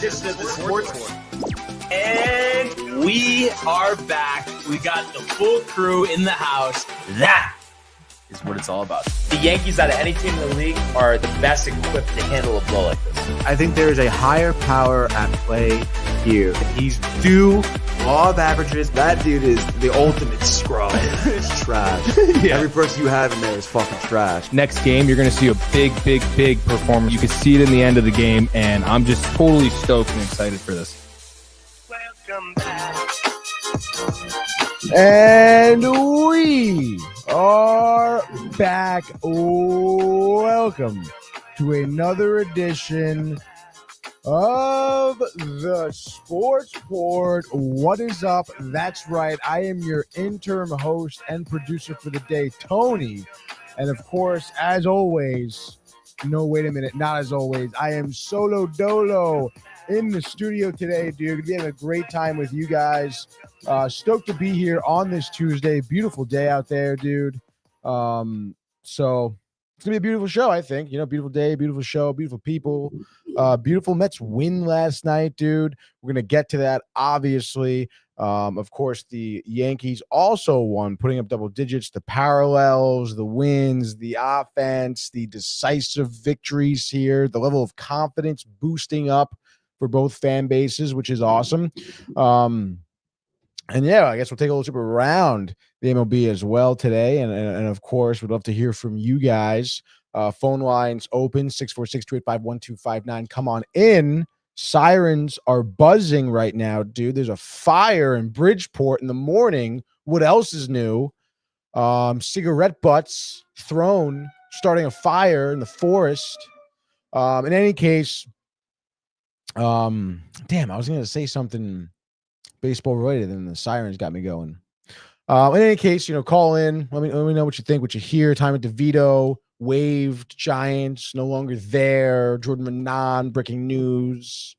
edition of the Sportsport. And we are back. We got the full crew in the house. That is what it's all about. The Yankees, out of any team in the league, are the best equipped to handle a blow like this. I think there is a higher power at play here. He's due law of averages. That dude is the ultimate scrub. It's trash. Yeah. Every person you have in there is fucking trash. Next game, you're going to see a big performance. You can see it in the end of the game, and I'm just totally stoked and excited for this. Welcome back. And we are back. Welcome to another edition of the Sportsport. What is up? That's right. I am your interim host and producer for the day, Tony. And of course, as always, no, wait a minute, not as always, I am solo dolo in the studio today, dude. We're having a great time with you guys. Stoked to be here on this Tuesday. Beautiful day out there, dude. So it's gonna be a beautiful show, I think. You know, beautiful day, beautiful show, beautiful people. Beautiful Mets win last night, dude. We're gonna get to that, obviously. Of course, the Yankees also won, putting up double digits. The parallels, the wins, the offense, the decisive victories here, the level of confidence boosting up for both fan bases, which is awesome. And yeah, I guess we'll take a little trip around the MLB as well today. And of course, we'd love to hear from you guys. Phone lines open, 646-285-1259. Come on in. Sirens are buzzing right now, dude. There's a fire in Bridgeport in the morning. What else is new? Cigarette butts thrown, starting a fire in the forest. In any case, damn, I was going to say something baseball related, and the sirens got me going. In any case, you know, call in. Let me know what you think, what you hear. Time at DeVito, waived Giants, no longer there. Jordan Manon, breaking news.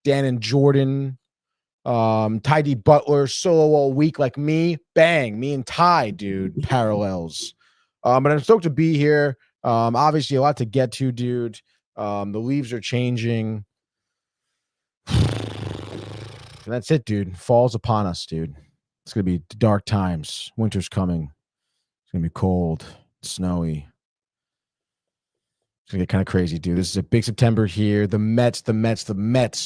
Dan and Jordan. Ty D. Butler, solo all week like me. Bang, me and Ty, dude. Parallels. But I'm stoked to be here. Obviously, a lot to get to, dude. The leaves are changing. And that's it, dude. Fall's upon us, dude. It's going to be dark times. Winter's coming. It's going to be cold, snowy. It's going to get kind of crazy, dude. This is a big September here. The Mets,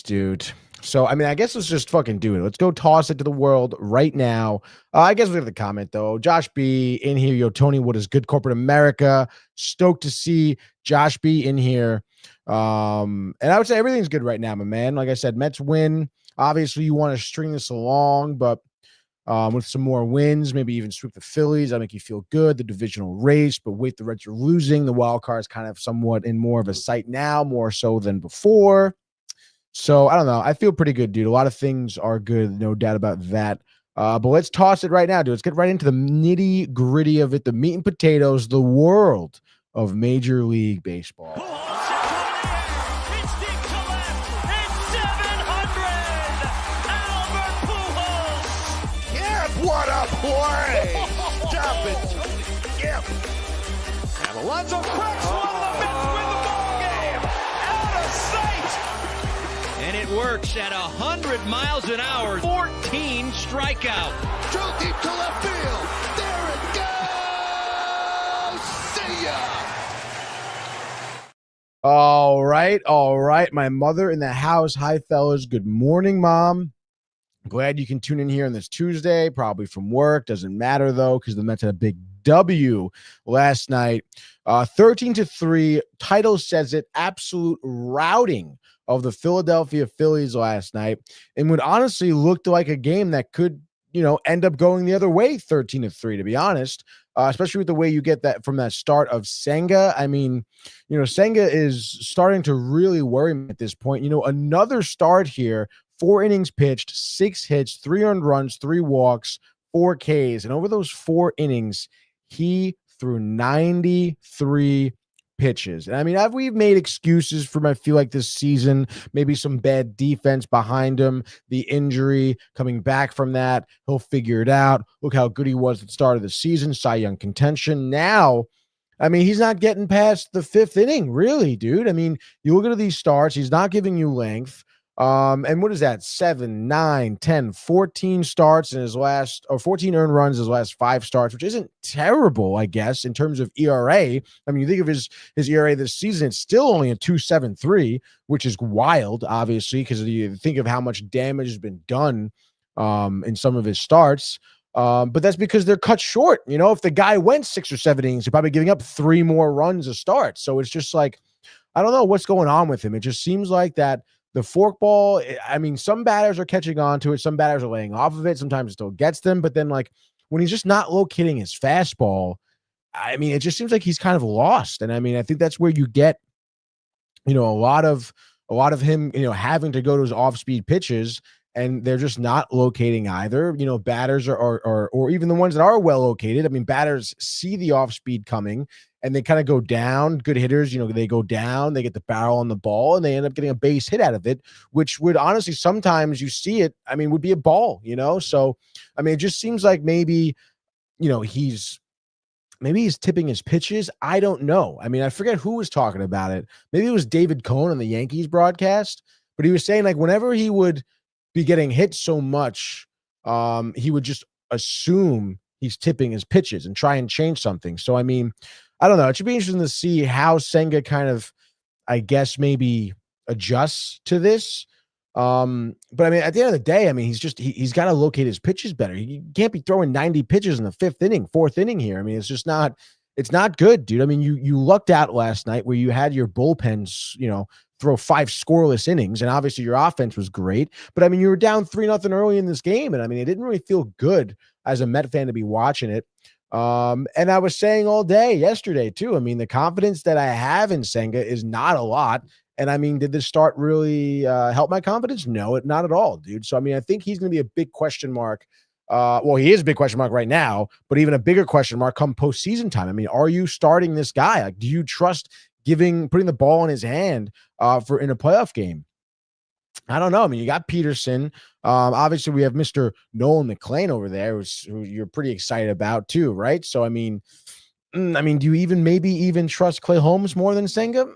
dude. So, I mean, I guess let's just fucking do it. Let's go toss it to the world right now. I guess we have the comment, though. Josh B. in here. Yo, Tony, what is good corporate America? Stoked to see Josh B. in here. And I would say everything's good right now, my man. Like I said, Mets win. Obviously, you want to string this along, but with some more wins, maybe even sweep the Phillies. That'll make you feel good. The divisional race, but wait, the Reds are losing. The wild card is kind of somewhat in more of a sight now, more so than before. So, I don't know. I feel pretty good, dude. A lot of things are good, no doubt about that. But let's toss it right now, dude. Let's get right into the nitty-gritty of it, the meat and potatoes, the world of Major League Baseball. What a play! Stop it, Tony. Yep. And Alonso cracks one. The Mets win the ball game. Out of sight. And it works at 100 miles an hour. 14 strikeout. Drove deep to left field. There it goes. See ya. All right. My mother in the house. Hi, fellas. Good morning, Mom. Glad you can tune in here on this Tuesday, probably from work. Doesn't matter, though, because the Mets had a big W last night. 13-3, title says it, absolute routing of the Philadelphia Phillies last night. And would honestly looked like a game that could, you know, end up going the other way, 13-3, to be honest. Especially with the way you get that from that start of Senga. I mean, you know, Senga is starting to really worry me at this point. You know, another start here. 4 innings pitched, 6 hits, 3 earned runs, 3 walks, 4 Ks. And over those 4 innings, he threw 93 pitches. And I mean, we've made excuses for him, I feel like, this season. Maybe some bad defense behind him, the injury, coming back from that. He'll figure it out. Look how good he was at the start of the season. Cy Young contention. Now, I mean, he's not getting past the 5th inning, really, dude. I mean, you look at these starts, he's not giving you length. And what is that? 7, 9, 10, 14 starts in his last, or 14 earned runs in his last 5 starts, which isn't terrible, I guess, in terms of ERA. I mean, you think of his ERA this season, it's still only a 2.73, which is wild, obviously, because you think of how much damage has been done in some of his starts. But that's because they're cut short. You know, if the guy went 6 or 7 innings, he's probably giving up 3 more runs a start. So it's just like, I don't know what's going on with him. It just seems like that the forkball, I mean, some batters are catching on to it. Some batters are laying off of it. Sometimes it still gets them. But then, like, when he's just not locating his fastball, I mean, it just seems like he's kind of lost. And I mean, I think that's where you get, you know, a lot of him, you know, having to go to his off-speed pitches, and they're just not locating either. You know, batters or even the ones that are well located. I mean, batters see the off-speed coming, and they kind of go down. Good hitters, you know, they go down, they get the barrel on the ball, and they end up getting a base hit out of it, which would honestly, sometimes you see it, I mean, would be a ball, you know? So, I mean, it just seems like maybe, you know, maybe he's tipping his pitches. I don't know. I mean, I forget who was talking about it. Maybe it was David Cohn on the Yankees broadcast, but he was saying, like, whenever he would be getting hit so much, he would just assume he's tipping his pitches and try and change something. So, I mean, I don't know. It should be interesting to see how Senga kind of, I guess, maybe adjusts to this. But I mean, at the end of the day, I mean, he's got to locate his pitches better. He can't be throwing 90 pitches in the 4th inning here. I mean, it's not good, dude. I mean, you lucked out last night where you had your bullpens, you know, throw 5 scoreless innings, and obviously your offense was great. But I mean, you were down 3-0 early in this game, and I mean, it didn't really feel good as a Met fan to be watching it. And I was saying all day yesterday too, I mean, the confidence that I have in Senga is not a lot. And I mean, did this start really help my confidence? No, not at all, dude. So, I mean, I think he's going to be a big question mark. Well, he is a big question mark right now, but even a bigger question mark come postseason time. I mean, are you starting this guy? Like, do you trust putting the ball in his hand in a playoff game? I don't know. I mean, you got Peterson. Obviously, we have Mr. Nolan McLean over there, who you're pretty excited about too, right? So, I mean, do you maybe even trust Clay Holmes more than Senga?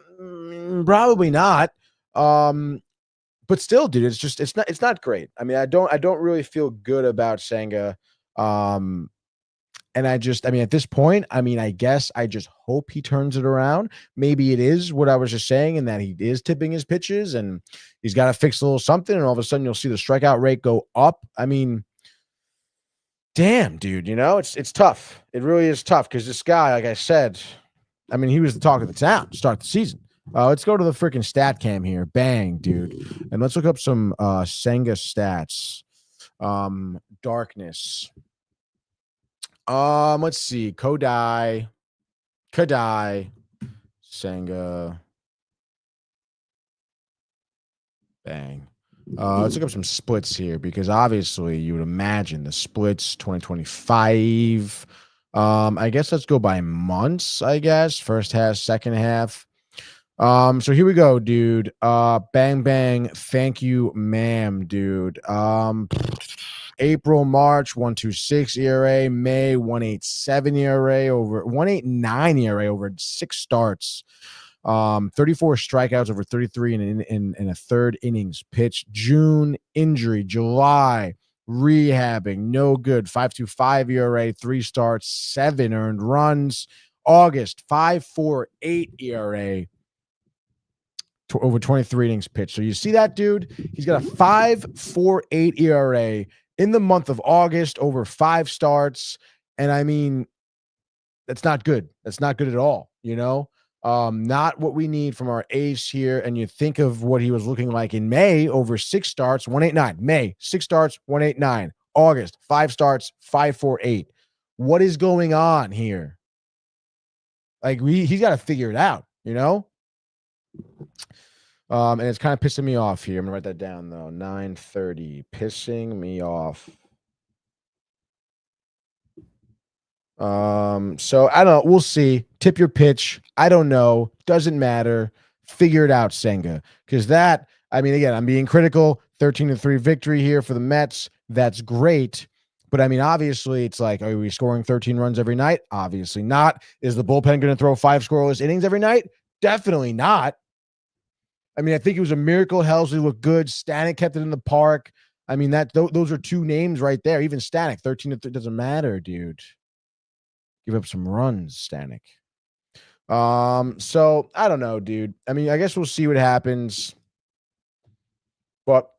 Probably not. But still, dude, it's not great. I mean, I don't really feel good about Senga. And I mean, at this point, I mean, I guess I just hope he turns it around. Maybe it is what I was just saying, and that he is tipping his pitches, and he's got to fix a little something, and all of a sudden you'll see the strikeout rate go up. I mean, damn, dude, you know, it's tough. It really is tough because this guy, like I said, I mean, he was the talk of the town to start the season. Let's go to the freaking stat cam here. Bang, dude. And let's look up some Senga stats. Darkness. Let's see. Kodai, Senga. Bang. Let's look up some splits here, because obviously you would imagine the splits 2025. I guess let's go by months, I guess. First half, second half. So here we go, dude. Bang, bang. Thank you, ma'am, dude. April, March, 1.26 ERA. May, 1.87 ERA over 1.89 ERA over 6 starts. 34 strikeouts over 33 in a third innings pitched. June, injury. July, rehabbing, no good. 5.25 ERA, 3 starts, 7 earned runs. August, 5.48 ERA. Over 23 innings pitched. So you see that, dude? He's got a 5.48 ERA in the month of August over 5 starts. And I mean, that's not good. That's not good at all, you know? Not what we need from our ace here. And you think of what he was looking like in May over 6 starts, 1.89. May, 6 starts, 1.89. August, 5 starts, 5.48. What is going on here? Like, he's got to figure it out, you know? And it's kind of pissing me off here. I'm gonna write that down though. 9:30, pissing me off. So I don't know. We'll see. Tip your pitch. I don't know. Doesn't matter. Figure it out, Senga. Because that, I mean, again, I'm being critical. 13-3 victory here for the Mets. That's great. But I mean, obviously, it's like, are we scoring 13 runs every night? Obviously not. Is the bullpen going to throw 5 scoreless innings every night? Definitely not. I mean, I think it was a miracle Helsley looked good. Stanek kept it in the park. I mean, those are two names right there. Even Stanek, 13-3 doesn't matter, dude. Give up some runs, Stanek. So I don't know, dude. I mean, I guess we'll see what happens. But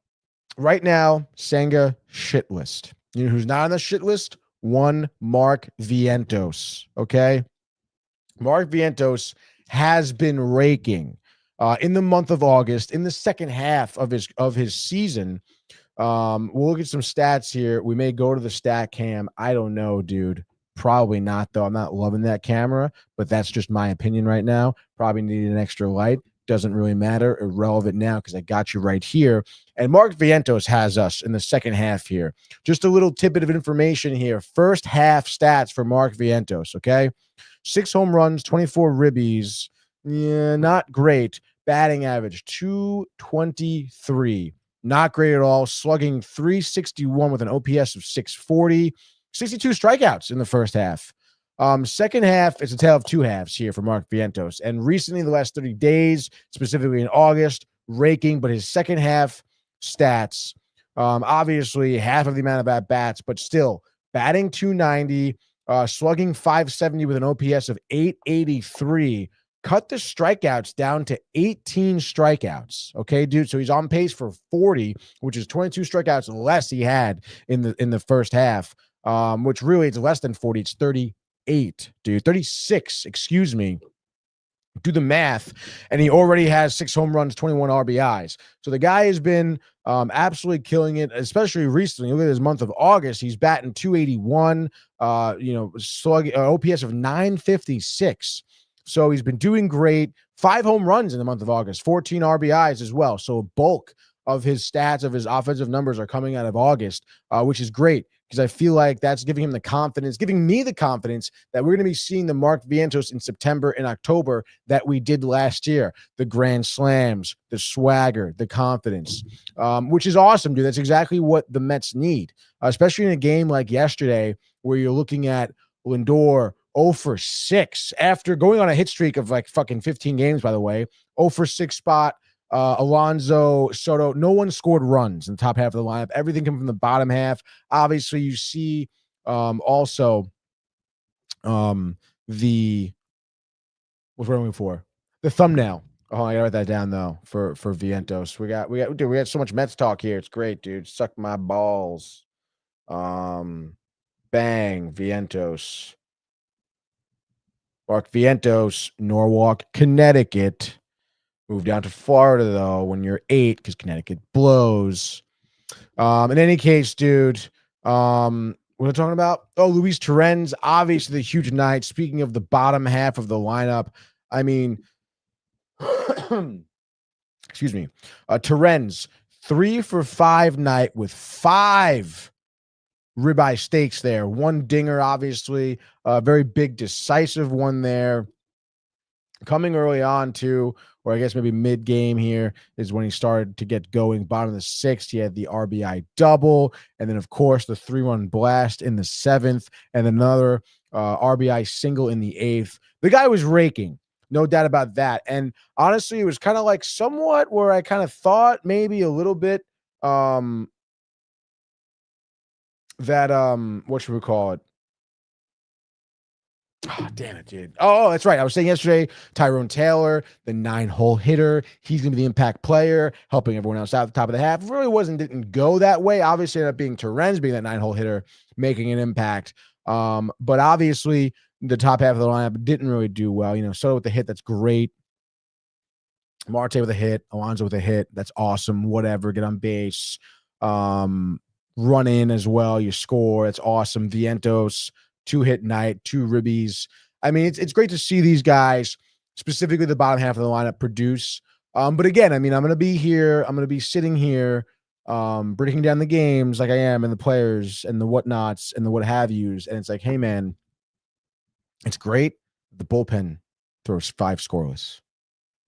right now, Senga shit list. You know who's not on the shit list? One Mark Vientos. Okay. Mark Vientos has been raking in the month of August, in the second half of his season. We'll look at some stats here. We may go to the stat cam. I don't know, dude. Probably not, though. I'm not loving that camera, but that's just my opinion right now. Probably need an extra light. Doesn't really matter. Irrelevant now because I got you right here. And Mark Vientos has us in the second half here. Just a little tidbit of information here. First half stats for Mark Vientos, okay? 6 home runs, 24 ribbies. Yeah, not great. Batting average, 223. Not great at all. Slugging 361 with an OPS of 640. 62 strikeouts in the first half. Second half, it's a tale of two halves here for Mark Vientos. And recently, the last 30 days, specifically in August, raking, but his second half stats, obviously half of the amount of at-bats, but still batting 290, slugging 570 with an OPS of 883. Cut the strikeouts down to 18 strikeouts. Okay, dude. So he's on pace for 40, which is 22 strikeouts less he had in the first half. Which really it's less than 40. It's 38, dude. 36, excuse me. Do the math. And he already has 6 home runs, 21 RBIs. So the guy has been absolutely killing it, especially recently. Look at his month of August. He's batting 281, slug OPS of 956. So he's been doing great. 5 home runs in the month of August, 14 RBIs as well. So a bulk of his stats, of his offensive numbers are coming out of August, which is great because I feel like that's giving him the confidence, giving me the confidence that we're going to be seeing the Mark Vientos in September and October that we did last year. The grand slams, the swagger, the confidence, which is awesome, dude. That's exactly what the Mets need, especially in a game like yesterday where you're looking at Lindor 0 for 6 after going on a hit streak of like fucking 15 games, by the way. 0 for 6 spot. Alonso, Soto, no one scored runs in the top half of the lineup. Everything came from the bottom half. Obviously, you see also the what's running for the thumbnail. Oh, I gotta write that down though for Vientos. We got so much Mets talk here. It's great, dude. Suck my balls. Bang, Vientos. Mark Vientos, Norwalk, Connecticut. Move down to Florida, though, when you're 8, because Connecticut blows. In any case, dude, what are we talking about? Oh, Luis Torrens, obviously the huge night. Speaking of the bottom half of the lineup, I mean, excuse me, Torrens, 3 for 5 night with 5 ribeye steaks there. 1 dinger, obviously, a very big, decisive one there. Coming early on, too, or I guess maybe mid-game here is when he started to get going. Bottom of the 6th, he had the RBI double, and then, of course, the 3-run blast in the 7th, and another RBI single in the 8th. The guy was raking, no doubt about that. And honestly, it was kind of like somewhat where I kind of thought maybe a little bit that what should we call it? Oh, damn it, dude. Oh, that's right. I was saying yesterday, Tyrone Taylor, the 9-hole hitter. He's going to be the impact player, helping everyone else out at the top of the half. It really didn't go that way. Obviously, ended up being Torrens being that 9-hole hitter, making an impact. But obviously, the top half of the lineup didn't really do well. Soto with the hit, that's great. Marte with a hit, Alonso with a hit, that's awesome. Whatever, get on base. Run in as well, you score, that's awesome. Vientos, 2-hit night, 2 ribbies. I mean, it's great to see these guys, specifically the bottom half of the lineup, produce. But again, I mean, I'm going to be here. I'm going to be sitting here breaking down the games like I am and the players and the whatnots and the what have yous. And it's like, hey, man, it's great the bullpen throws 5 scoreless.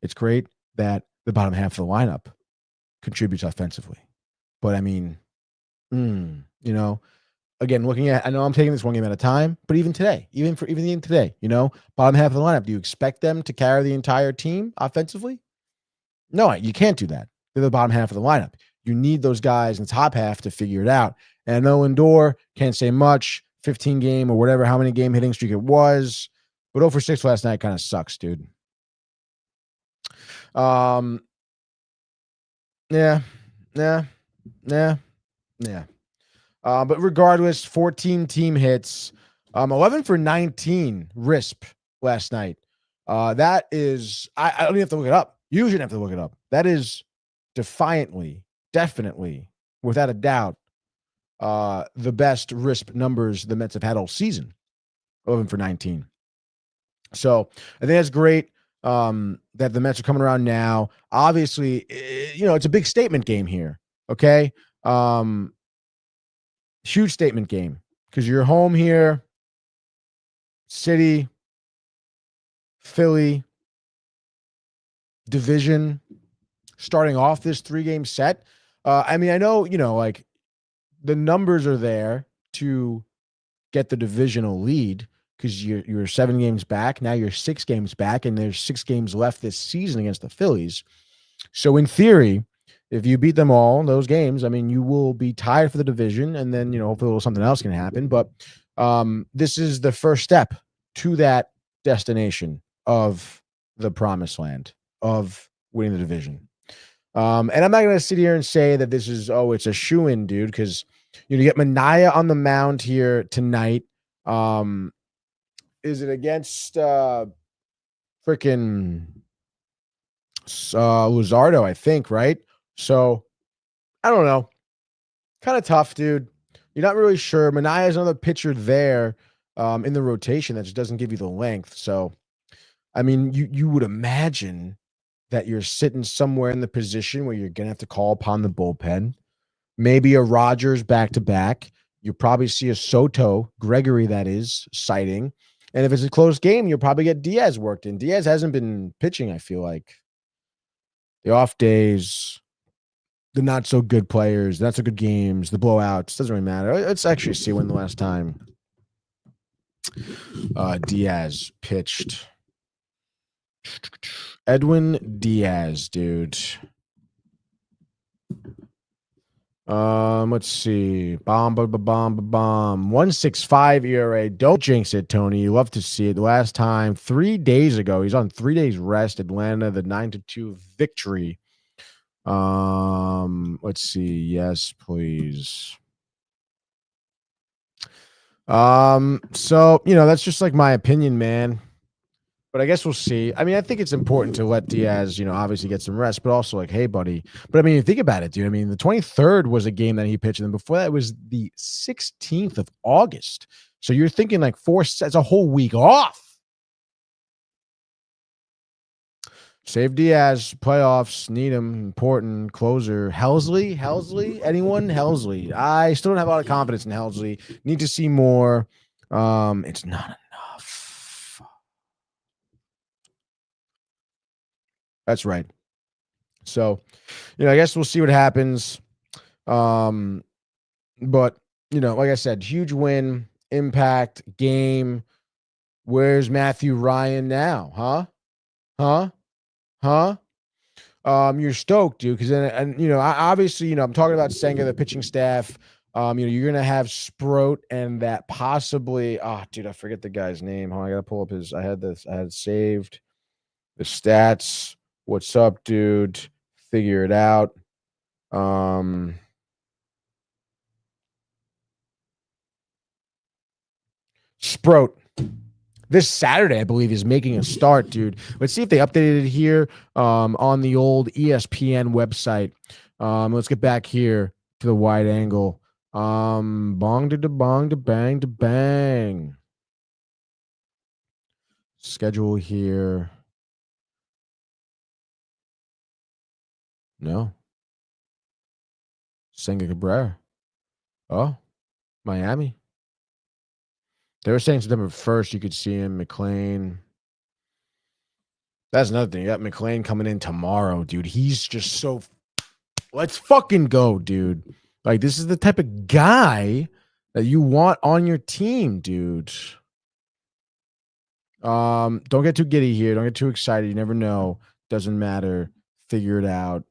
It's great that the bottom half of the lineup contributes offensively. But, I mean, again, looking at, I know I'm taking this one game at a time, but even today, even today, bottom half of the lineup, do you expect them to carry the entire team offensively? No, you can't do that. They're the bottom half of the lineup. You need those guys in the top half to figure it out. And I know Lindor can't say much, 15 game or whatever, how many game hitting streak it was. But 0 for 6 last night kind of sucks, dude. Yeah. But regardless, 14 team hits, 11 for 19 RISP last night. That is, I don't even have to look it up. You shouldn't have to look it up. That is defiantly, definitely, without a doubt, the best RISP numbers the Mets have had all season. 11 for 19. So I think that's great that the Mets are coming around now. Obviously, it's a big statement game here. Okay. Huge statement game because you're home here, city, Philly, division, starting off this 3-game set. I know, like the numbers are there to get the divisional lead because you're 7 games back. Now you're 6 games back, and there's 6 games left this season against the Phillies. So in theory, if you beat them all in those games, you will be tied for the division, and then, hopefully something else can happen. But this is the first step to that destination of the promised land of winning the division. And I'm not going to sit here and say that this is, it's a shoo-in, dude, because you get Manaea on the mound here tonight. Is it against freaking Luzardo, I think, right? So, I don't know. Kind of tough, dude. You're not really sure. Manaea is another pitcher there in the rotation that just doesn't give you the length. So, you would imagine that you're sitting somewhere in the position where you're going to have to call upon the bullpen. Maybe a Rogers back-to-back. You'll probably see a Soto, Gregory that is, sighting. And if it's a close game, you'll probably get Diaz worked in. Diaz hasn't been pitching, I feel like. The off days, the not so good players, not so good games, the blowouts, doesn't really matter. Let's actually see when the last time Diaz pitched. Edwin Diaz, dude. Let's see. 1.65 ERA. Don't jinx it, Tony. You love to see it. The last time, 3 days ago, he's on 3 days rest. Atlanta, the 9-2 victory. Let's see. Yes, please. So, that's just like my opinion, man. But I guess we'll see. I think it's important to let Diaz, obviously get some rest, but also like, hey, buddy. But think about it, dude. The 23rd was a game that he pitched, and then before that was the 16th of August. So you're thinking like 4 sets, a whole week off. Save Diaz, playoffs, need him, important, closer. Helsley, anyone? Helsley. I still don't have a lot of confidence in Helsley. Need to see more. It's not enough. That's right. So, I guess we'll see what happens. But, like I said, huge win, impact, game. Where's Matthew Ryan now? Huh? You're stoked, dude, because then, obviously, I'm talking about Senga, the pitching staff. You're gonna have Sproat and that possibly. Dude, I forget the guy's name. I gotta pull up his. I had saved the stats. What's up, dude? Figure it out. Sproat. This Saturday, I believe, is making a start, dude. Let's see if they updated it here on the old ESPN website. Let's get back here to the wide angle. Bong to bong to bang to bang. Schedule here. No. Senga Cabrera. Oh, Miami. They were saying September 1st you could see him. McLean. That's another thing. You got McLean coming in tomorrow, dude. He's just so. Let's fucking go, dude. Like, this is the type of guy that you want on your team, dude. Don't get too giddy here. Don't get too excited. You never know. Doesn't matter. figure it out.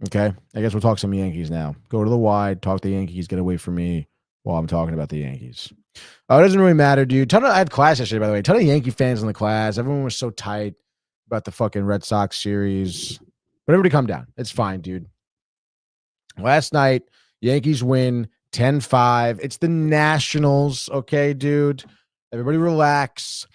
Okay, I guess we'll talk some Yankees now. Go to the wide, talk the Yankees, get away from me while I'm talking about the Yankees. It doesn't really matter, dude. I had class yesterday, by the way. Ton of Yankee fans in the class. Everyone was so tight about the fucking Red Sox series. But everybody calm down. It's fine, dude. Last night, Yankees win 10-5. It's the Nationals, okay, dude? Everybody relax.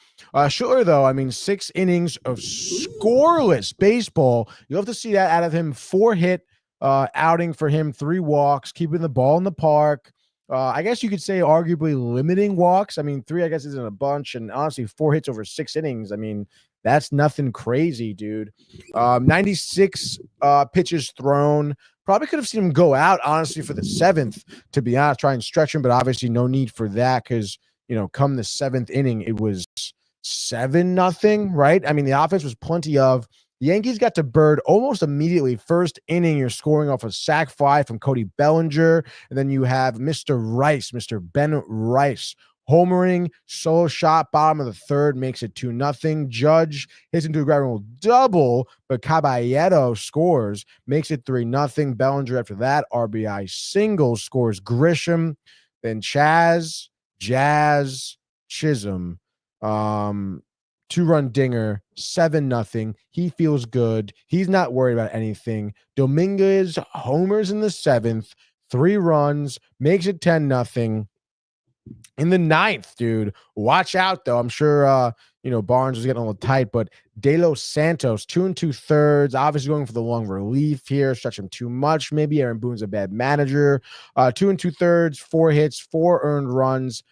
Sure, though, 6 innings of scoreless baseball. You'll have to see that out of him. 4-hit outing for him, 3 walks, keeping the ball in the park. I guess you could say arguably limiting walks. 3, I guess, isn't a bunch. And honestly, 4 hits over 6 innings. That's nothing crazy, dude. 96 pitches thrown. Probably could have seen him go out, honestly, for the 7th, to be honest, try and stretch him. But obviously no need for that because, come the 7th inning, it was 7-0, right? The offense was plenty of. The Yankees got to Bird almost immediately. First inning, you're scoring off a sac fly from Cody Bellinger. And then you have Mr. Rice, Mr. Ben Rice, homering, solo shot, bottom of the 3rd, makes it 2-0. Judge hits into a ground rule double, but Caballero scores, makes it 3-0. Bellinger after that, RBI single, scores Grisham. Then Jazz Chisholm, 2-run dinger, 7-0. He feels good. He's not worried about anything. Dominguez homers in the 7th, 3 runs, makes it 10-0. In the 9th, dude, watch out, though. I'm sure, Barnes was getting a little tight, but De Los Santos, 2 2/3, obviously going for the long relief here, stretch him too much. Maybe Aaron Boone's a bad manager. 2 2/3, 4 hits, 4 earned runs,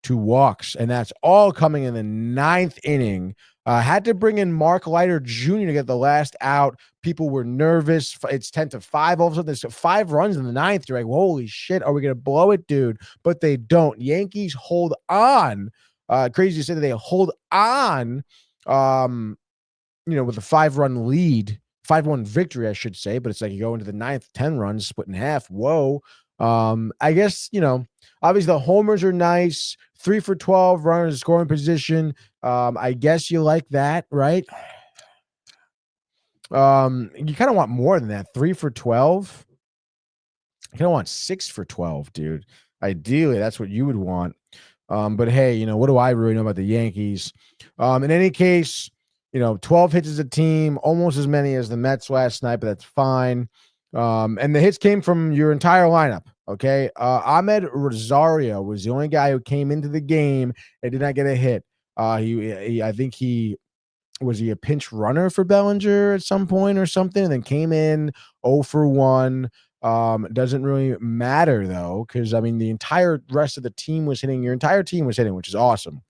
2 walks, and that's all coming in the 9th inning. Had to bring in Mark Leiter Jr. to get the last out. People were nervous. It's 10-5. All of a sudden, there's 5 runs in the 9th. You're like, holy shit, are we going to blow it, dude? But they don't. Yankees hold on. Crazy to say that they hold on, with a 5-run lead, 5-1 victory, I should say. But it's like you go into the 9th, 10 runs, split in half. Whoa. I guess, obviously the homers are nice. 3 for 12, runners in scoring position. I guess you like that, right? You kind of want more than that. 3 for 12. You kind of want 6 for 12, dude. Ideally, that's what you would want. But hey, what do I really know about the Yankees? In any case, 12 hits as a team, almost as many as the Mets last night, but that's fine. And the hits came from your entire lineup. Okay. Ahmed Rosario was the only guy who came into the game and did not get a hit. I think was a pinch runner for Bellinger at some point or something, and then came in 0 for 1. Doesn't really matter though, because the entire rest of the team was hitting. Your entire team was hitting, which is awesome.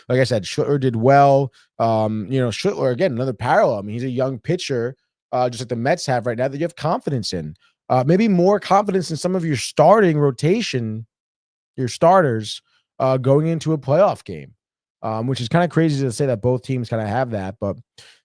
Like I said, Schlittler did well. Schlittler, again, another parallel. He's a young pitcher, just like the Mets have right now, that you have confidence in. Maybe more confidence in some of your starting rotation, your starters, going into a playoff game, which is kind of crazy to say that both teams kind of have that. But,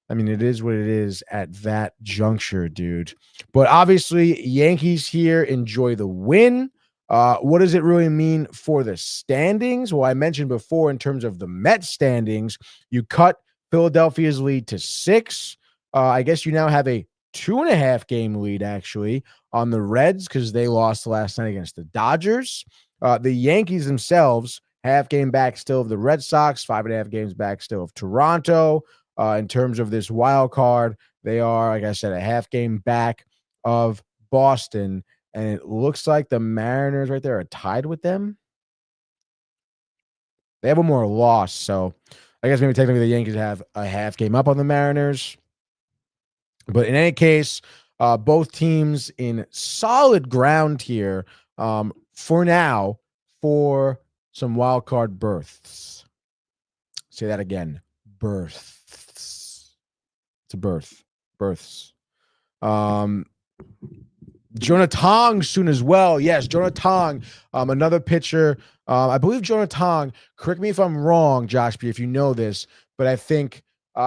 it is what it is at that juncture, dude. But obviously, Yankees here enjoy the win. What does it really mean for the standings? Well, I mentioned before in terms of the Mets standings, you cut Philadelphia's lead to 6. I guess you now have a 2.5 game lead, actually, on the Reds because they lost last night against the Dodgers. The Yankees themselves, half game back still of the Red Sox, 5.5 games back still of Toronto. In terms of this wild card, they are, like I said, a half game back of Boston. And it looks like the Mariners right there are tied with them. They have one more loss. So I guess maybe technically the Yankees have a half game up on the Mariners. But in any case, both teams in solid ground here for now for some wild card berths. Say that again. Berths. It's a berth. Berths. Jonah Tong soon as well. Yes, Jonah Tong, another pitcher. I believe Jonah Tong, correct me if I'm wrong, Josh B, if you know this, but I think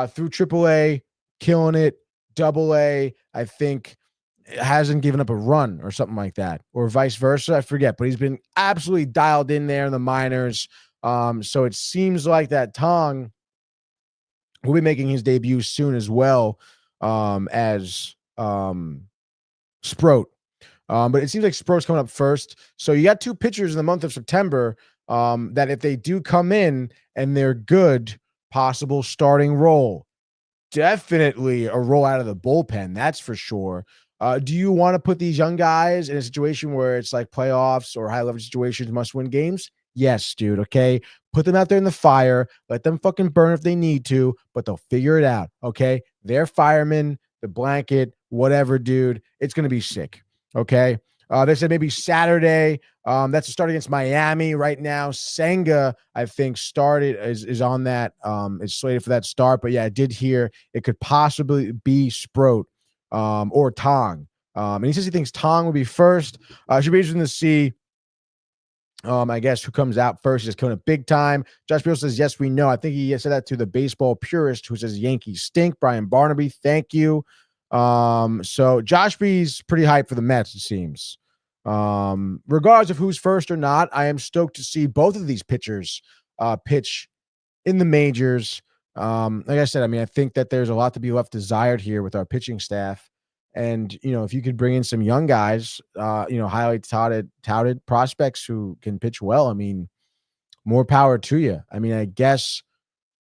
through AAA, killing it, AA, I think hasn't given up a run or something like that, or vice versa. I forget, but he's been absolutely dialed in there in the minors. So it seems like that Tong will be making his debut soon as well as Sproat. But it seems like Sproat's coming up first. So you got two pitchers in the month of September that if they do come in and they're good, possible starting role. Definitely a roll out of the bullpen, that's for sure. Do you want to put these young guys in a situation where it's like playoffs or high level situations, must win games? Yes, dude. Okay. Put them out there in the fire. Let them fucking burn if they need to, but they'll figure it out. Okay. They're firemen, the blanket, whatever, dude. It's going to be sick. Okay. They said maybe Saturday. That's a start against Miami right now. Senga, I think, is on that. Is slated for that start. But yeah, I did hear it could possibly be Sproat or Tong. And he says he thinks Tong will be first. Should be interesting to see. I guess who comes out first is coming up big time. Josh Beal says, yes, we know. I think he said that to the baseball purist who says Yankees stink. Brian Barnaby, thank you. So Josh B's pretty hyped for the Mets, it seems. Regardless of who's first or not, I am stoked to see both of these pitchers pitch in the majors. Like I said, I mean, I think that there's a lot to be left desired here with our pitching staff. And, you know, if you could bring in some young guys, highly touted prospects who can pitch well, I mean, more power to you. I mean, I guess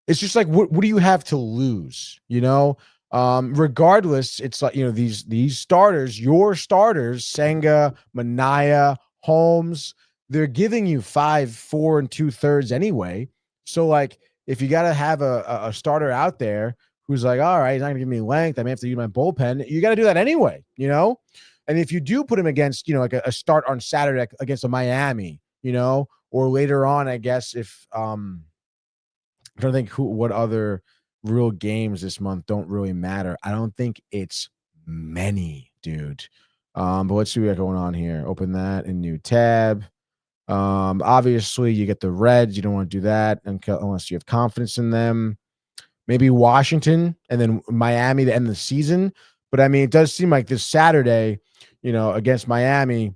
it's just like, what do you have to lose? You know, regardless, it's like, you know, these starters, your starters, Senga, Manaea, Holmes, they're giving you 5, 4 2/3 anyway. So like, if you got to have a starter out there who's like, all right, he's not gonna give me length, I may have to use my bullpen, you got to do that anyway, you know? And if you do put him against, you know, like a start on Saturday against a Miami, you know, or later on, I guess if I'm trying to think what other real games this month don't really matter. I don't think it's many, dude. But let's see what we got going on here. Open that in new tab. Obviously you get the Reds. You don't want to do that unless you have confidence in them. Maybe Washington and then Miami to end the season. But I mean, it does seem like this Saturday, you know, against Miami,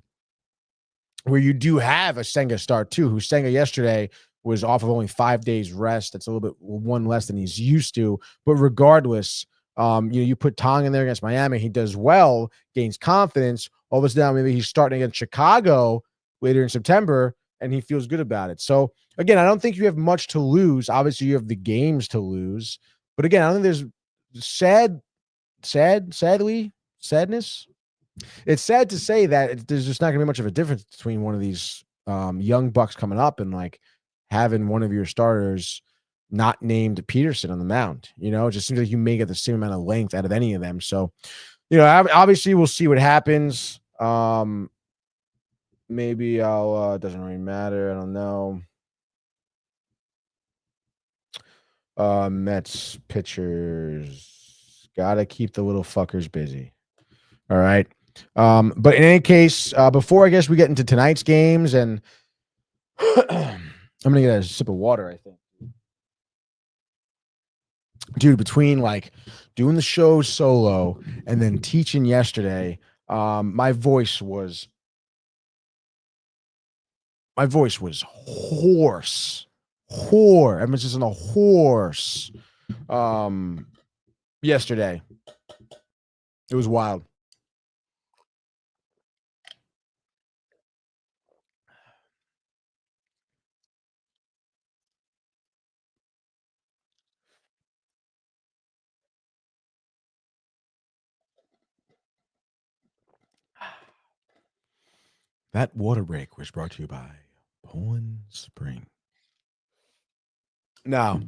where you do have a Senga start too, who Senga yesterday was off of only 5 days rest. That's a little bit one less than he's used to. But regardless, you put Tong in there against Miami, he does well, gains confidence. All of a sudden, maybe he's starting against Chicago later in September, and he feels good about it. So again, I don't think you have much to lose. Obviously, you have the games to lose. But again, I don't think there's sadness. It's sad to say that there's just not going to be much of a difference between one of these young bucks coming up and like having one of your starters not named Peterson on the mound. You know, it just seems like you may get the same amount of length out of any of them. So, you know, obviously we'll see what happens. Maybe I'll doesn't really matter. I don't know. Mets pitchers gotta keep the little fuckers busy. All right. But in any case, before I guess we get into tonight's games, and I'm gonna get a sip of water, I think. Dude, between like doing the show solo and then teaching yesterday, my voice was hoarse. Emphasis on the horse. Yesterday. It was wild. That water break was brought to you by Poland Spring. Now,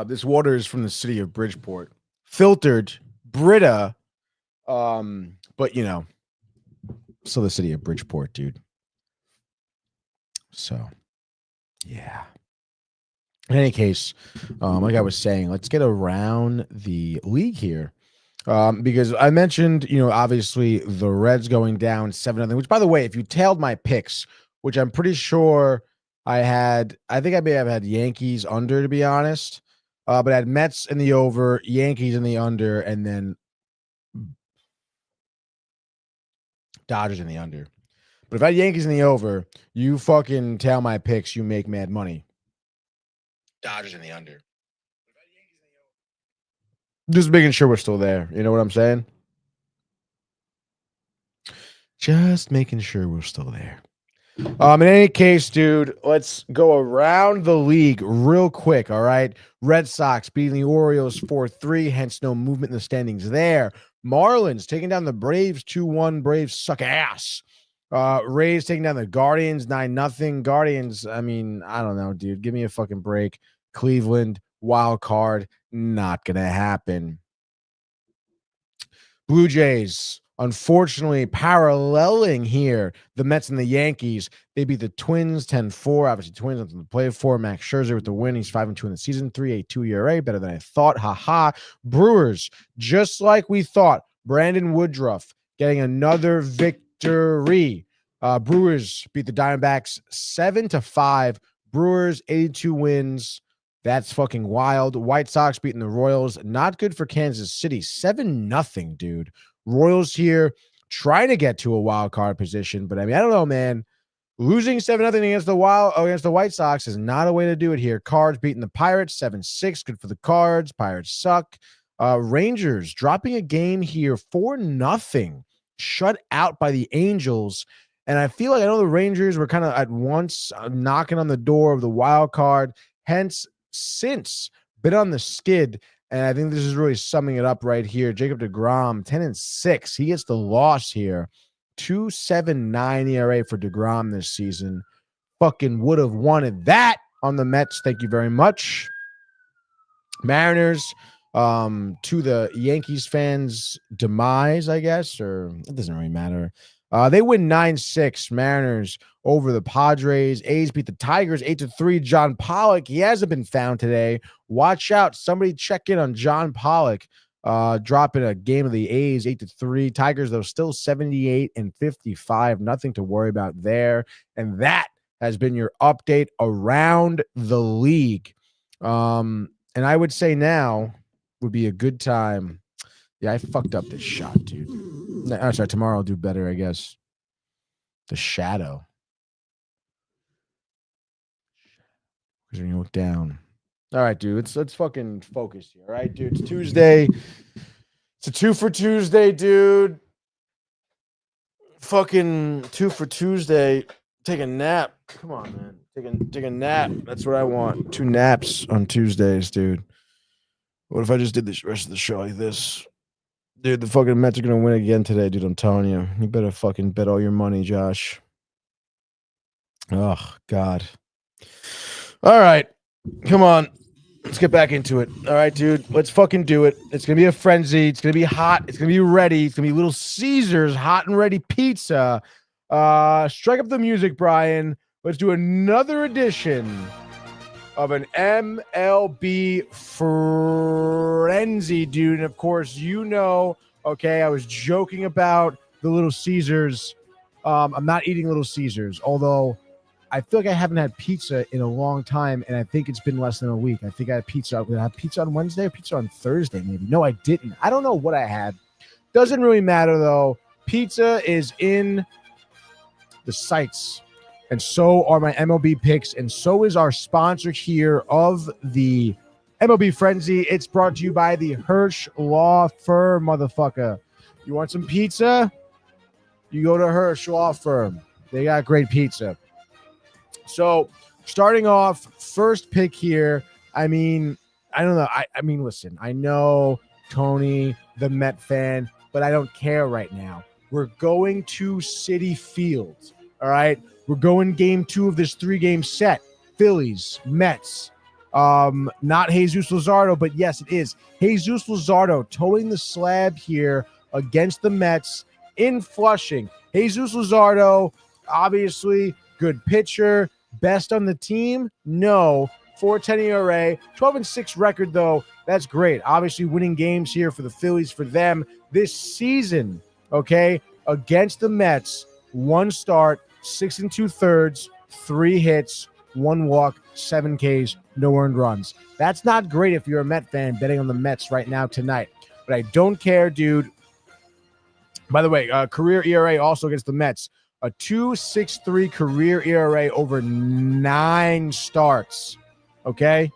this water is from the city of Bridgeport. Filtered, Brita, but, you know, still the city of Bridgeport, dude. So, yeah. In any case, like I was saying, let's get around the league here. Because I mentioned, you know, obviously the Reds going down 7-0, which, by the way, if you tailed my picks, which I'm pretty sure I think I may have had Yankees under, to be honest, but I had Mets in the over, Yankees in the under, and then Dodgers in the under. But if I had Yankees in the over, you fucking tail my picks, you make mad money. Dodgers in the under. Just making sure we're still there. You know what I'm saying? Just making sure we're still there. In any case, dude, let's go around the league real quick, all right? Red Sox beating the Orioles 4-3, hence no movement in the standings there. Marlins taking down the Braves 2-1. Braves suck ass. Rays taking down the Guardians 9-0. Guardians, I mean, I don't know, dude. Give me a fucking break. Cleveland, wild card, not going to happen. Blue Jays, unfortunately, paralleling here the Mets and the Yankees. They beat the Twins 10-4. Obviously, Twins nothing to play for. Max Scherzer with the win. He's 5-2 in the season. 3.82 ERA, better than I thought. Ha. Brewers, just like we thought. Brandon Woodruff getting another victory. Brewers beat the Diamondbacks 7-5. Brewers 82 wins. That's fucking wild. White Sox beating the Royals. Not good for Kansas City. 7-0, dude. Royals here trying to get to a wild card position, but I mean, I don't know, man. Losing 7-0 against the White Sox is not a way to do it here. Cards beating the Pirates 7-6. Good for the Cards. Pirates suck. Rangers dropping a game here 4-0. Shut out by the Angels. And I feel like I know the Rangers were kind of at once knocking on the door of the wild card. Hence, since been on the skid, and I think this is really summing it up right here. Jacob deGrom, 10-6. He gets the loss here. 2.79 ERA for deGrom this season. Fucking would have wanted that on the Mets. Thank you very much. Mariners, to the Yankees fans' demise, I guess, or it doesn't really matter. They win 9-6. Mariners over the Padres. A's beat the Tigers 8-3. John Pollock, he hasn't been found today. Watch out. Somebody check in on John Pollock. Dropping a game of the A's 8-3. Tigers, though, still 78-55. Nothing to worry about there. And that has been your update around the league. And I would say now would be a good time. Yeah, I fucked up this shot, dude. I'm sorry, tomorrow I'll do better, I guess. The shadow. Because when you look down. All right, dude. Let's fucking focus here. All right, dude. It's Tuesday. It's a 2 for Tuesday, dude. Fucking 2 for Tuesday. Take a nap. Come on, man. Take a nap. That's what I want. 2 naps on Tuesdays, dude. What if I just did the rest of the show like this? Dude, the fucking Mets are going to win again today, dude. I'm telling you. You better fucking bet all your money, Josh. Oh, God. All right. Come on. Let's get back into it. All right, dude. Let's fucking do it. It's going to be a frenzy. It's going to be hot. It's going to be ready. It's going to be Little Caesars hot and ready pizza. Strike up the music, Brian. Let's do another edition of an MLB frenzy, dude. And of course, you know, okay, I was joking about the Little Caesars. I'm not eating Little Caesars, although I feel like I haven't had pizza in a long time, and I think it's been less than a week. I think I had pizza. Did I have pizza on Wednesday or pizza on Thursday, maybe? No, I didn't. I don't know what I had. Doesn't really matter, though. Pizza is in the sights. And so are my MLB picks, and so is our sponsor here of the MLB Frenzy. It's brought to you by the Hirsch Law Firm, motherfucker. You want some pizza? You go to Hirsch Law Firm. They got great pizza. So, starting off, first pick here. I mean, I don't know. I mean, listen, I know Tony, the Met fan, but I don't care right now. We're going to Citi Field, all right? We're going game 2 of this 3-game set. Phillies, Mets. Not Jesus Luzardo, but yes, it is. Jesus Luzardo towing the slab here against the Mets in Flushing. Jesus Luzardo, obviously, good pitcher. Best on the team? No. 4.10 ERA. 12-6 record, though. That's great. Obviously, winning games here for the Phillies for them this season, okay? Against the Mets, 1 start, 6 2/3, 3 hits, 1 walk, 7 Ks, no earned runs. That's not great if you're a Met fan betting on the Mets right now tonight. But I don't care, dude. By the way, career ERA also against the Mets. A 2.63 career ERA over 9 starts. Okay?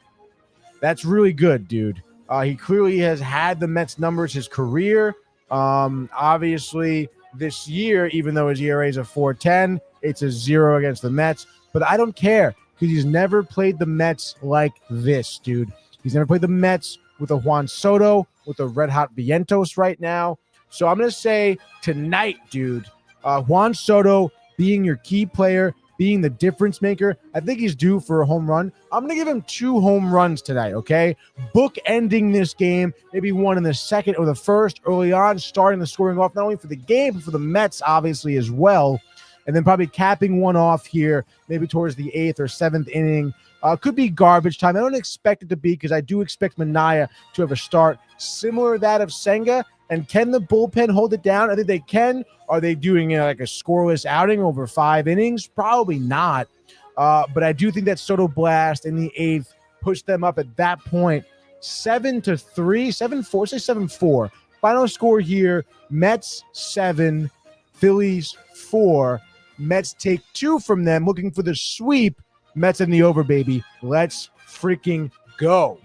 That's really good, dude. He clearly has had the Mets numbers his career. Obviously, this year, even though his ERA is a 4.10, it's a 0 against the Mets. But I don't care because he's never played the Mets like this, dude. He's never played the Mets with a Juan Soto, with a red-hot Vientos right now. So I'm going to say tonight, dude, Juan Soto being your key player, being the difference maker, I think he's due for a home run. I'm going to give him 2 home runs tonight, okay? Book ending this game, maybe one in the second or the first early on, starting the scoring off, not only for the game, but for the Mets, obviously, as well. And then probably capping one off here, maybe towards the 8th or 7th inning. Could be garbage time. I don't expect it to be because I do expect Minaya to have a start similar to that of Senga. And can the bullpen hold it down? I think they can. Are they doing like a scoreless outing over 5 innings? Probably not. But I do think that Soto blast in the 8th pushed them up at that point 7-3, 7-4, say 7-4. Final score here, Mets 7, Phillies 4. Mets take 2 from them, looking for the sweep. Mets in the over, baby. Let's freaking go.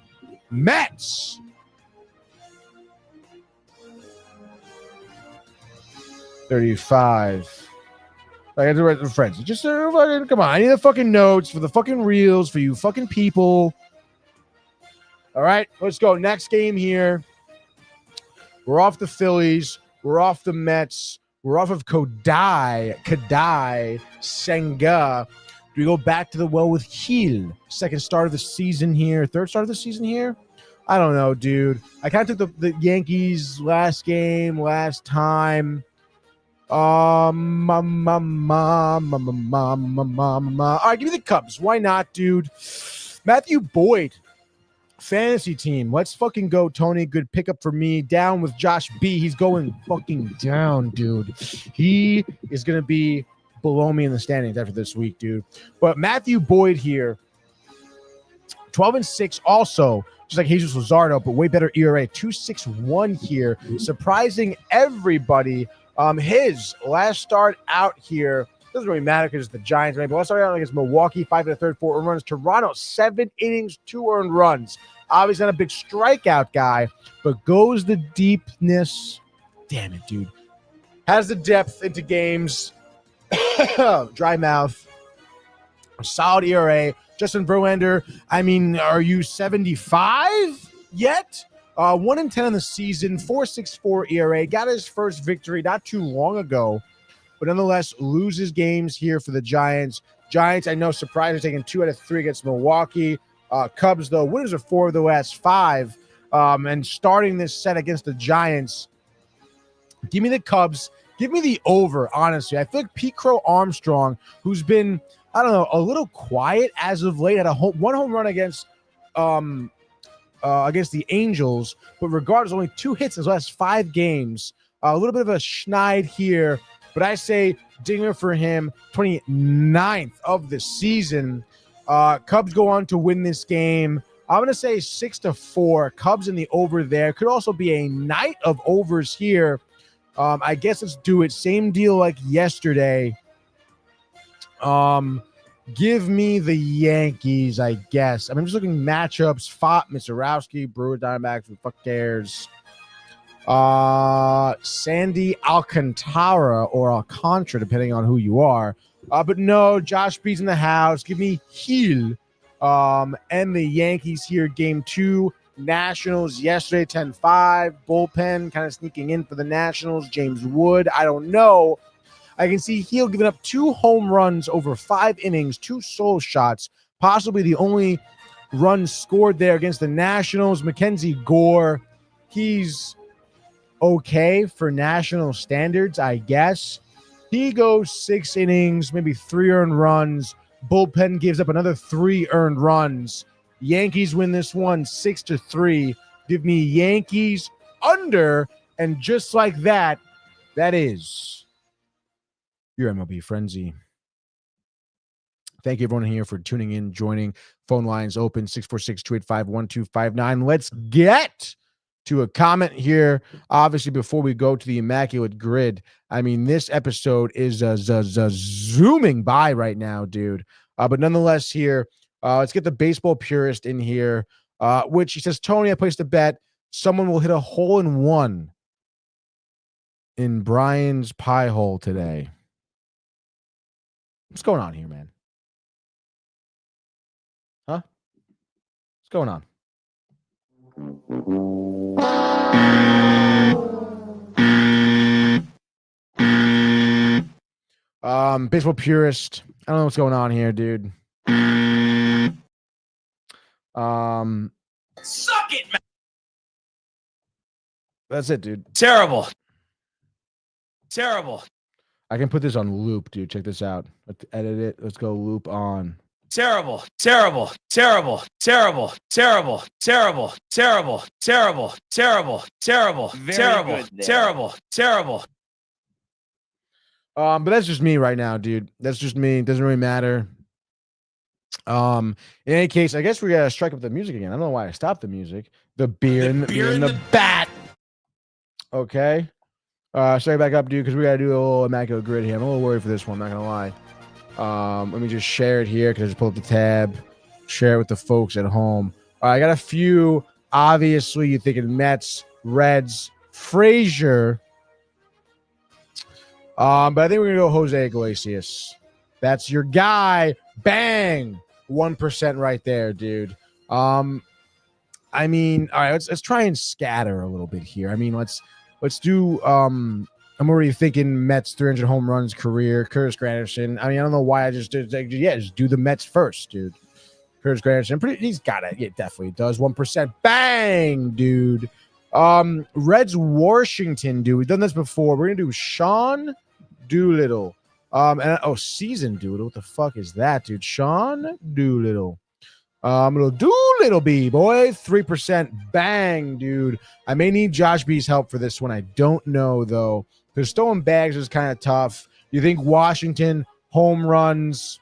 Mets! $35. I got to write the friends. Just fucking, come on. I need the fucking notes for the fucking reels for you fucking people. All right, let's go. Next game here. We're off the Phillies. We're off the Mets. We're off of Kadai, Senga. Do we go back to the well with Gil? Second start of the season here. Third start of the season here? I don't know, dude. I kind of took the Yankees last game, last time. All right, give me the Cubs. Why not, dude? Matthew Boyd, fantasy team. Let's fucking go, Tony. Good pickup for me. Down with Josh B. He's going fucking down, dude. He is going to be below me in the standings after this week, dude. But Matthew Boyd here, 12-6 also, just like Jesus Luzardo, but way better ERA, 2.61 here. Surprising everybody. His last start out here doesn't really matter because it's the Giants, maybe. Last start out against Milwaukee, 5 1/3, 4 earned runs. Toronto, 7 innings, 2 earned runs. Obviously not a big strikeout guy, but goes the deepness. Damn it, dude. Has the depth into games. Dry mouth. Solid ERA. Justin Verlander, I mean, are you 75 yet? 1-10 in the season, 4.64 ERA. Got his first victory not too long ago, but nonetheless loses games here for the Giants. Giants, I know, surprised, are taking 2 out of 3 against Milwaukee. Cubs, though, winners of 4 of the last 5. And starting this set against the Giants, give me the Cubs. Give me the over, honestly. I feel like Pete Crow Armstrong, who's been, I don't know, a little quiet as of late, had one home run against the Angels, but regardless, only 2 hits in his last 5 games. A little bit of a schneid here, but I say dinger for him, 29th of the season. Cubs go on to win this game. I'm going to say 6-4. Cubs in the over there. Could also be a night of overs here. I guess let's do it. Same deal like yesterday. Give me the Yankees, I guess. I'm just looking matchups. Fott, Mizorowski, Brewer, Diamondbacks, who fuck cares? Sandy Alcantara or Alcantara, depending on who you are. But no, Josh B's in the house. Give me Gil. And the Yankees here, game 2. Nationals yesterday, 10-5. Bullpen kind of sneaking in for the Nationals. James Wood, I don't know. I can see Gil giving up 2 home runs over 5 innings, 2 solo shots, possibly the only run scored there against the Nationals. Mackenzie Gore, he's okay for national standards, I guess. He goes 6 innings, maybe 3 earned runs. Bullpen gives up another 3 earned runs. Yankees win this one 6-3. Give me Yankees under, and just like that, that is your MLB Frenzy. Thank you, everyone here, for tuning in, joining. Phone lines open, 646-285-1259. Let's get to a comment here, obviously, before we go to the Immaculate Grid. I mean, this episode is zooming by right now, dude. But nonetheless here, let's get the baseball purist in here. which he says, Tony, I placed a bet. Someone will hit a hole-in-one in Brian's pie hole today. What's going on here, man? Huh? What's going on? Baseball purist. I don't know what's going on here, dude. Suck it, man. That's it, dude. Terrible. I can put this on loop, dude. Check this out. Let's edit it. Let's go loop on. Terrible. But that's just me right now, dude. That's just me. It doesn't really matter. In any case, I guess we gotta strike up the music again. I don't know why I stopped the music. The beer in the bat. Okay. Straight back up, dude, because we gotta do a little Immaculate grid here. I'm a little worried for this one, I'm not gonna lie. Let me just share it here because I just pulled up the tab. Share it with the folks at home. All right, I got a few. Obviously, you're thinking Mets, Reds, Frazier. But I think we're gonna go Jose Iglesias. That's your guy. Bang! 1% right there, dude. I mean, all right, let's try and scatter a little bit here. I mean, let's do I'm already thinking Mets 300 home runs career. Curtis Granderson. I mean, I don't know why I just did. Just do the Mets first, dude. Curtis Granderson. He's got it. Yeah, definitely does. 1%. Bang, dude. Reds Washington, dude. We've done this before. We're gonna do Sean Doolittle. Season Doolittle. What the fuck is that, dude? Sean Doolittle. Little Doolittle B, boy. 3%. Bang, dude. I may need Josh B's help for this one. I don't know, though. Because stolen bags is kind of tough. You think Washington home runs?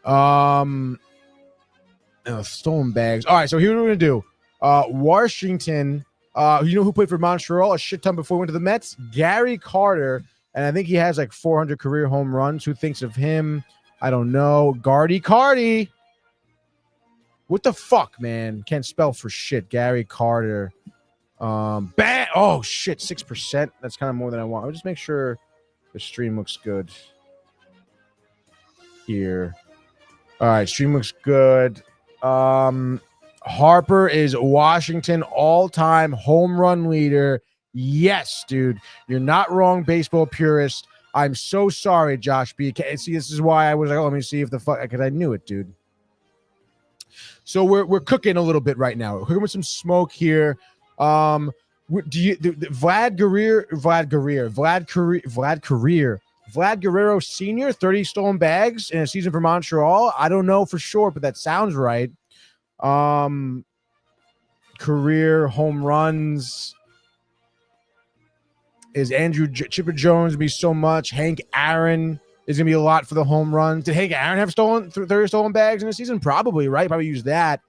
Stolen bags. All right, so here's what we're going to do. Washington, you know who played for Montreal a shit ton before he went to the Mets? Gary Carter. And I think he has like 400 career home runs. Who thinks of him? I don't know. Cardi. What the fuck, man? Can't spell for shit. Gary Carter. Bang. Oh, shit. 6%. That's kind of more than I want. I'll just make sure the stream looks good here. All right. Stream looks good. Harper is Washington all-time home run leader. Yes, dude. You're not wrong, baseball purist. I'm so sorry, Josh B. See, this is why I was like, let me see if the fuck, because I knew it, dude. So we're cooking a little bit right now. We're cooking with some smoke here. Vlad Guerrero Sr., 30 stolen bags in a season for Montreal. I don't know for sure, but that sounds right. Career home runs. Is Chipper Jones be so much? Hank Aaron is going to be a lot for the home runs. Did Hank Aaron have 30 stolen bags in a season? Probably, right? Probably use that.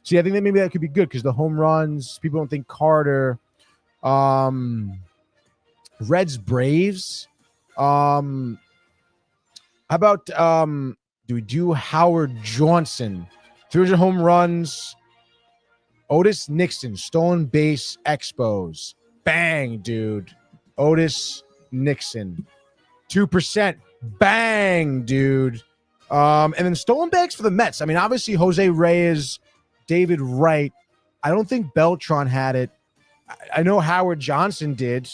See, I think that maybe that could be good because the home runs, people don't think Carter. Reds Braves. How about do we do Howard Johnson? 300 home runs. Otis Nixon, stolen base expos. Bang, dude. Otis Nixon. 2%. Bang, dude. And then stolen bags for the Mets. I mean, obviously, Jose Reyes, David Wright. I don't think Beltran had it. I know Howard Johnson did.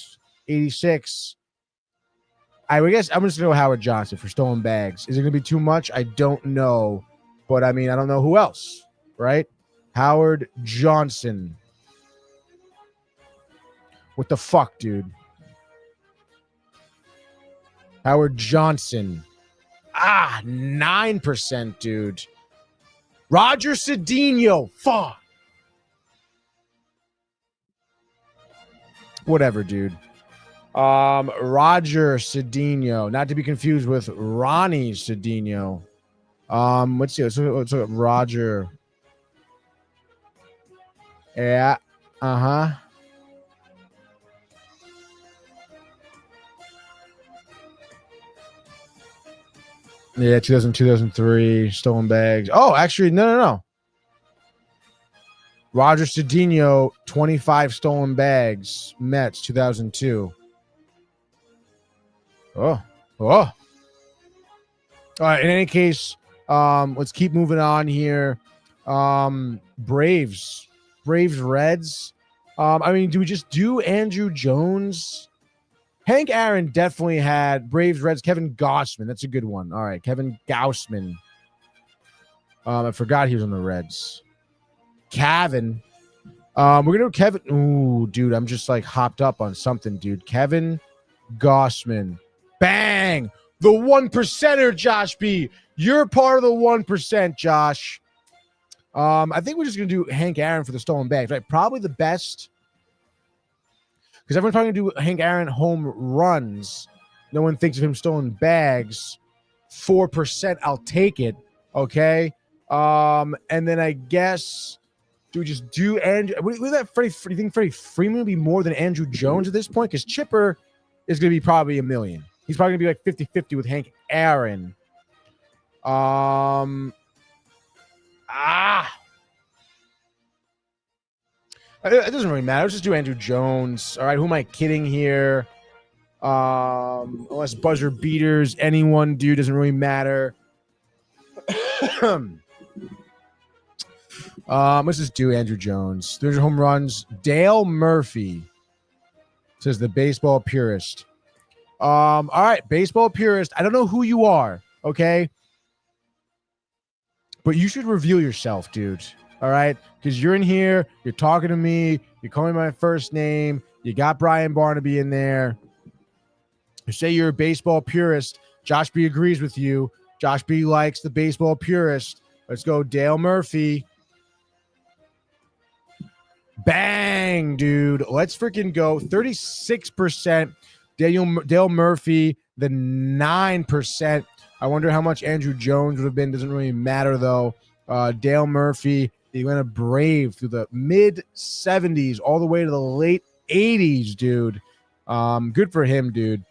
86. I guess I'm just going to go Howard Johnson for stolen bags. Is it going to be too much? I don't know. But, I mean, I don't know who else, right? Howard Johnson. What the fuck, dude? Howard Johnson. 9%, dude. Roger Cedinho. Fuck. Whatever, dude. Roger Cedinho. Not to be confused with Ronnie Cedinho. Let's see. Let's look at Roger. Yeah. Uh-huh. Yeah, 2003, stolen bags. Oh, actually, no. Roger Cedinho, 25 stolen bags. Mets, 2002. Oh. All right. In any case, let's keep moving on here. Braves, Reds. Do we just do Andrew Jones? Hank Aaron definitely had Braves, Reds. Kevin Gausman. That's a good one. All right. Kevin Gausman. I forgot he was on the Reds. Kevin. We're going to do Kevin. Ooh, dude. I'm just like hopped up on something, dude. Kevin Gausman. Bang. The 1%er, Josh B. You're part of the 1%, Josh. I think we're just going to do Hank Aaron for the stolen bags, right? Probably the best. Because everyone's probably going to do Hank Aaron home runs. No one thinks of him stolen bags. 4%, I'll take it. Okay. And then I guess, do we just do Andrew? Was that Freddie? Do you think Freddie Freeman would be more than Andrew Jones at this point? Because Chipper is going to be probably $1 million. He's probably going to be like 50-50 with Hank Aaron. It doesn't really matter. Let's just do Andrew Jones. All right, who am I kidding here? Unless buzzer beaters, anyone, dude, doesn't really matter. Let's just do Andrew Jones. 300 home runs. Dale Murphy, says the baseball purist. All right, baseball purist. I don't know who you are, okay? But you should reveal yourself, dude. All right? Because you're in here, you're talking to me, you're calling me my first name, you got Brian Barnaby in there. You say you're a baseball purist. Josh B agrees with you. Josh B likes the baseball purist. Let's go, Dale Murphy. Bang, dude. Let's freaking go. 36%. Dale Murphy, the 9%. I wonder how much Andrew Jones would have been. Doesn't really matter, though. Dale Murphy, he went a Brave through the mid-70s all the way to the late 80s, dude. Good for him, dude.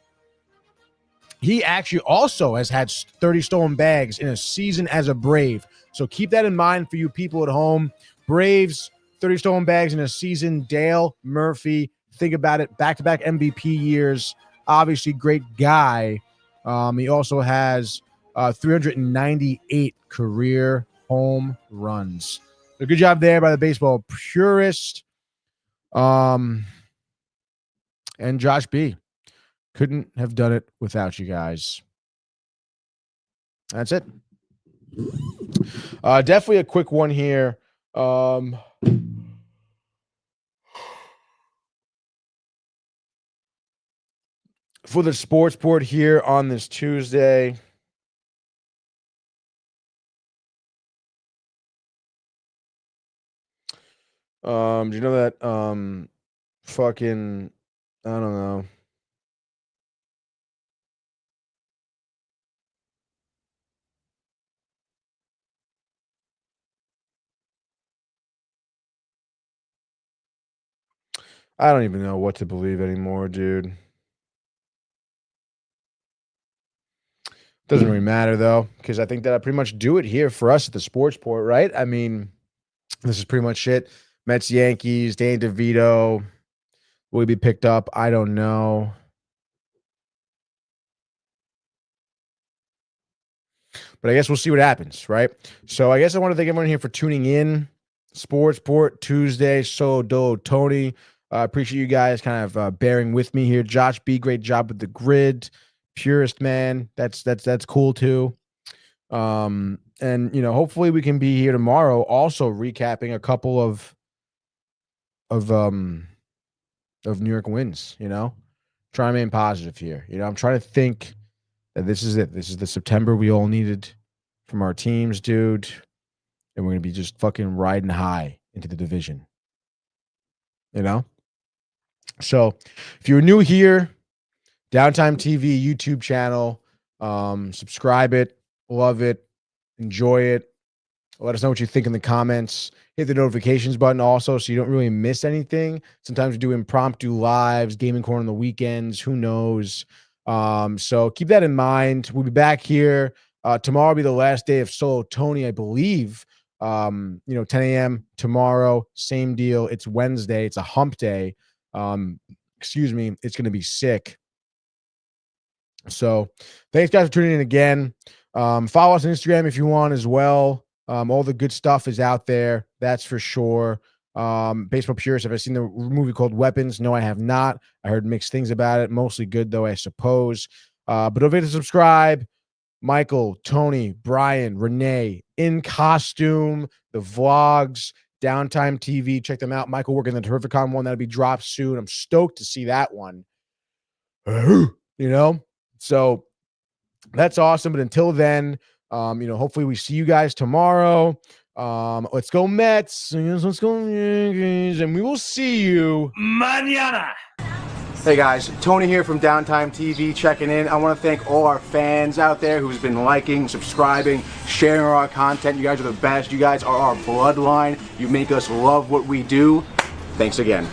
He actually also has had 30 stolen bags in a season as a Brave. So keep that in mind for you people at home. Braves, 30 stolen bags in a season. Dale Murphy, think about it. Back-to-back MVP years. Obviously, great guy. He also has 398 career home runs. So good job there by the baseball purist. And Josh B. Couldn't have done it without you guys. That's it. Definitely a quick one here. For the Sportsport here on this Tuesday. Do you know that fucking, I don't know. I don't even know what to believe anymore, dude. Doesn't really matter, though, because I think that I pretty much do it here for us at the Sportsport, right? I mean, this is pretty much it. Mets, Yankees, Danny DeVito. Will he be picked up? I don't know. But I guess we'll see what happens, right? So I guess I want to thank everyone here for tuning in. Sportsport Tuesday, Solo Dolo Tony. I appreciate you guys kind of bearing with me here. Josh B, great job with the grid. Purist, man. That's cool too. And you know, hopefully we can be here tomorrow also recapping a couple of New York wins, you know. Trying to remain positive here. You know, I'm trying to think that this is it. This is the September we all needed from our teams, dude. And we're going to be just fucking riding high into the division. You know? So, if you're new here, Downtime TV YouTube channel, subscribe it, love it, enjoy it. Let us know what you think in the comments. Hit the notifications button also so you don't really miss anything. Sometimes we do impromptu lives, gaming corner on the weekends. Who knows? So keep that in mind. We'll be back here. Tomorrow will be the last day of Solo Tony, I believe. 10 a.m. tomorrow, same deal. It's Wednesday. It's a hump day. Excuse me. It's going to be sick. So thanks guys for tuning in again. Follow us on Instagram if you want as well. All the good stuff is out there. That's for sure. Baseball purists, have I seen the movie called Weapons? No, I have not. I heard mixed things about it. Mostly good though, I suppose. But don't forget to subscribe. Michael, Tony, Brian, Renee, in costume, the vlogs, Downtime TV. Check them out. Michael working the Terrificon one that'll be dropped soon. I'm stoked to see that one. So that's awesome. But until then, hopefully we see you guys tomorrow. Let's go Mets. Let's go Yankees, and we will see you Mañana. Hey guys, Tony here from Downtime TV checking in. I want to thank all our fans out there who's been liking, subscribing, sharing our content. You guys are the best. You guys are our bloodline. You make us love what we do. Thanks again.